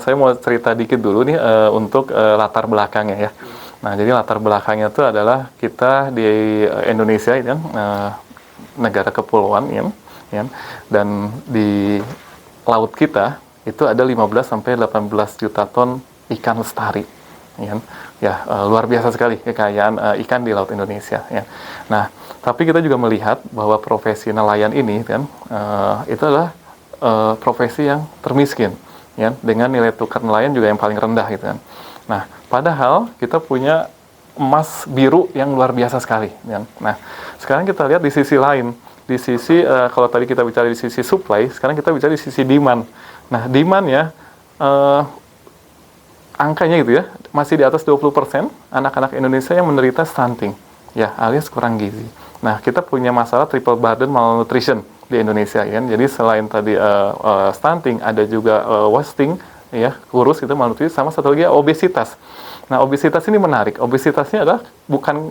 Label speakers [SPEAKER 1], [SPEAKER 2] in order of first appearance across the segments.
[SPEAKER 1] Saya mau cerita dikit dulu nih untuk latar belakangnya ya. Nah, jadi latar belakangnya itu adalah kita di Indonesia ya, negara kepulauan ya, dan di laut kita itu ada 15 sampai 18 juta ton ikan lestari. Luar biasa sekali kekayaan ikan di laut Indonesia ya. Nah, tapi kita juga melihat bahwa profesi nelayan ini kan itu adalah profesi yang termiskin ya, dengan nilai tukar nelayan juga yang paling rendah gitu kan. Nah, padahal kita punya emas biru yang luar biasa sekali ya. Nah, sekarang kita lihat di sisi lain, di sisi kalau tadi kita bicara di sisi supply, sekarang kita bicara di sisi demand. Nah, demand ya angkanya gitu ya, masih di atas 20% anak-anak Indonesia yang menderita stunting, ya, alias kurang gizi. Nah, kita punya masalah triple burden malnutrition di Indonesia, ya. Jadi selain tadi stunting, ada juga wasting, ya, kurus itu malnutrisi, sama satu lagi obesitas. Nah, obesitas ini menarik. Obesitasnya adalah bukan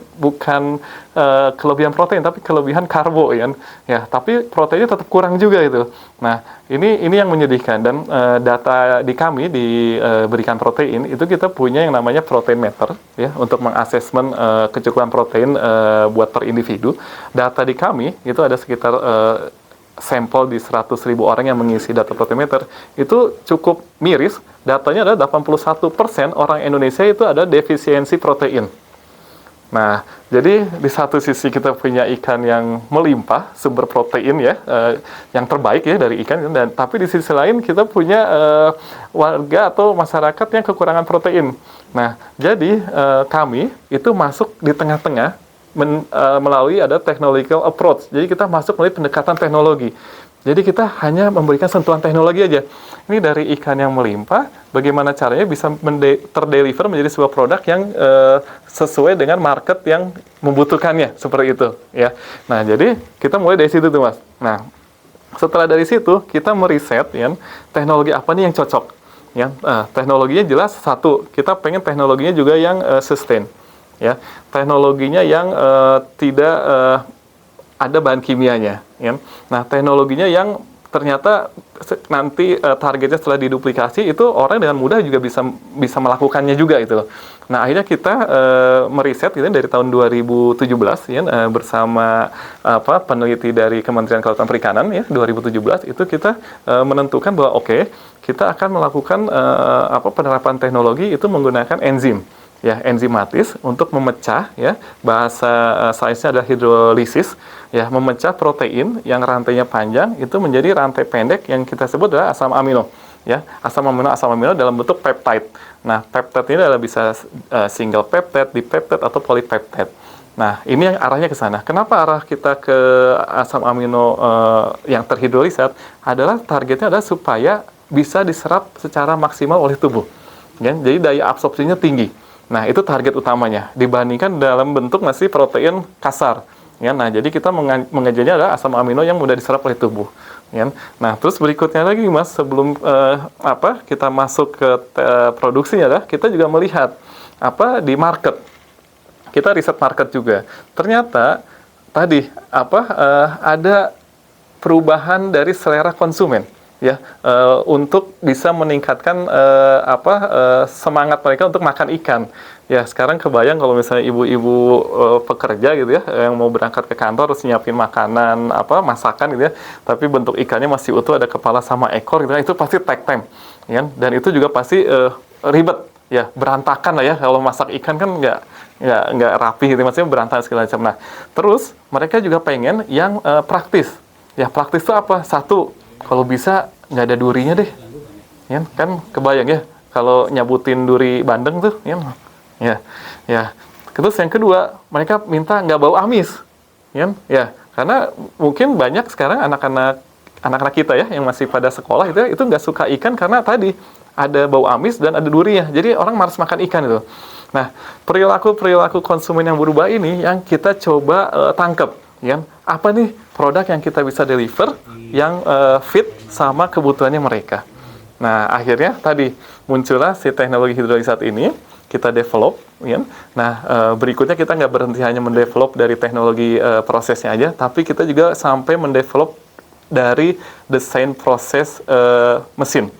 [SPEAKER 1] kelebihan protein, tapi kelebihan karbo, ya. Ya, tapi proteinnya tetap kurang juga itu. Nah, ini yang menyedihkan, dan data di kami diberikan protein itu kita punya yang namanya protein meter, ya, untuk mengasesmen kecukupan protein buat per individu. Data di kami itu ada sekitar sampel di 100.000 orang yang mengisi data proteometer, itu cukup miris. Datanya adalah 81% orang Indonesia itu ada defisiensi protein. Nah, jadi di satu sisi kita punya ikan yang melimpah, sumber protein ya, yang terbaik ya dari ikan, dan tapi di sisi lain kita punya warga atau masyarakat yang kekurangan protein. Nah, jadi kami itu masuk di tengah-tengah melalui ada technological approach. Jadi kita masuk melalui pendekatan teknologi. Jadi kita hanya memberikan sentuhan teknologi aja. Ini dari ikan yang melimpah, bagaimana caranya bisa terdeliver menjadi sebuah produk yang sesuai dengan market yang membutuhkannya, seperti itu, ya. Nah, jadi kita mulai dari situ tuh, Mas. Nah, setelah dari situ kita meriset, ya, teknologi apa nih yang cocok, ya. Teknologinya jelas satu, kita pengen teknologinya juga yang sustain, ya, teknologinya yang tidak ada bahan kimianya, ya. Nah, teknologinya yang ternyata nanti targetnya setelah diduplikasi itu orang dengan mudah juga bisa melakukannya juga itu. Nah, akhirnya kita meriset gitu dari tahun 2017 ya, bersama peneliti dari Kementerian Kelautan Perikanan ya, 2017 itu kita menentukan bahwa oke, kita akan melakukan penerapan teknologi itu menggunakan enzim. Ya, enzimatis untuk memecah, ya, bahasa sainsnya adalah hidrolisis, ya, memecah protein yang rantainya panjang itu menjadi rantai pendek yang kita sebut adalah asam amino, ya, asam amino dalam bentuk peptide. Nah, peptide ini adalah bisa single peptide, dipeptide atau polypeptide. Nah, ini yang arahnya ke sana. Kenapa arah kita ke asam amino yang terhidrolisat? Adalah targetnya adalah supaya bisa diserap secara maksimal oleh tubuh, ya, jadi daya absorpsinya tinggi. Nah, itu target utamanya dibandingkan dalam bentuk masih protein kasar, ya. Nah, jadi kita mengejarnya adalah asam amino yang mudah diserap oleh tubuh, ya. Nah, terus berikutnya lagi, Mas, sebelum kita masuk ke produksinya adalah kita juga melihat di market. Kita riset market juga. Ternyata tadi ada perubahan dari selera konsumen, ya, untuk bisa meningkatkan semangat mereka untuk makan ikan. Ya, sekarang kebayang kalau misalnya ibu-ibu pekerja gitu ya, yang mau berangkat ke kantor harus nyiapin makanan, masakan gitu ya, tapi bentuk ikannya masih utuh, ada kepala sama ekor gitu, itu pasti take time, ya, dan itu juga pasti ribet, ya, berantakan lah ya, kalau masak ikan kan nggak rapi gitu, maksudnya berantakan segala macam. Nah, terus mereka juga pengen yang praktis. Ya, praktis itu apa? Satu, kalau bisa nggak ada durinya deh, ya, kan kebayang ya kalau nyabutin duri bandeng tuh, ya. Terus yang kedua, mereka minta nggak bau amis, ya, karena mungkin banyak sekarang anak-anak kita ya yang masih pada sekolah itu nggak suka ikan karena tadi ada bau amis dan ada durinya, jadi orang malas makan ikan itu. Nah, perilaku konsumen yang berubah ini yang kita coba tangkep, ya. Apa nih produk yang kita bisa deliver yang fit sama kebutuhannya mereka. Nah, akhirnya tadi muncullah si teknologi hidrolisat ini, kita develop, ya. Nah, berikutnya kita nggak berhenti hanya mendevelop dari teknologi prosesnya aja, tapi kita juga sampai mendevelop dari desain proses mesin.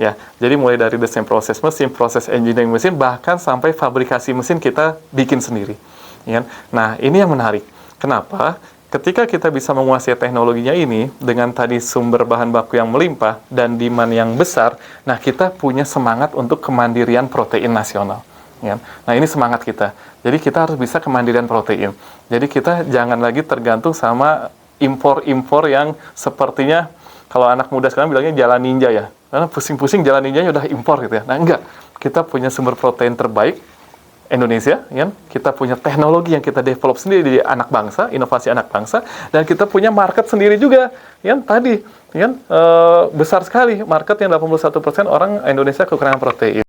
[SPEAKER 1] Ya, jadi mulai dari desain proses mesin, proses engineering mesin, bahkan sampai fabrikasi mesin kita bikin sendiri. Ya. Nah, ini yang menarik. Kenapa? Ketika kita bisa menguasai teknologinya ini, dengan tadi sumber bahan baku yang melimpah dan demand yang besar, nah kita punya semangat untuk kemandirian protein nasional. Ya. Nah, ini semangat kita. Jadi kita harus bisa kemandirian protein. Jadi kita jangan lagi tergantung sama impor-impor yang sepertinya, kalau anak muda sekarang bilangnya jalan ninja ya. Karena pusing-pusing jalan ninjanya udah impor gitu ya. Nah, enggak. Kita punya sumber protein terbaik, Indonesia, ya. Kita punya teknologi yang kita develop sendiri di anak bangsa, inovasi anak bangsa, dan kita punya market sendiri juga, ya. Tadi, ya, besar sekali market yang 81% orang Indonesia kekurangan protein.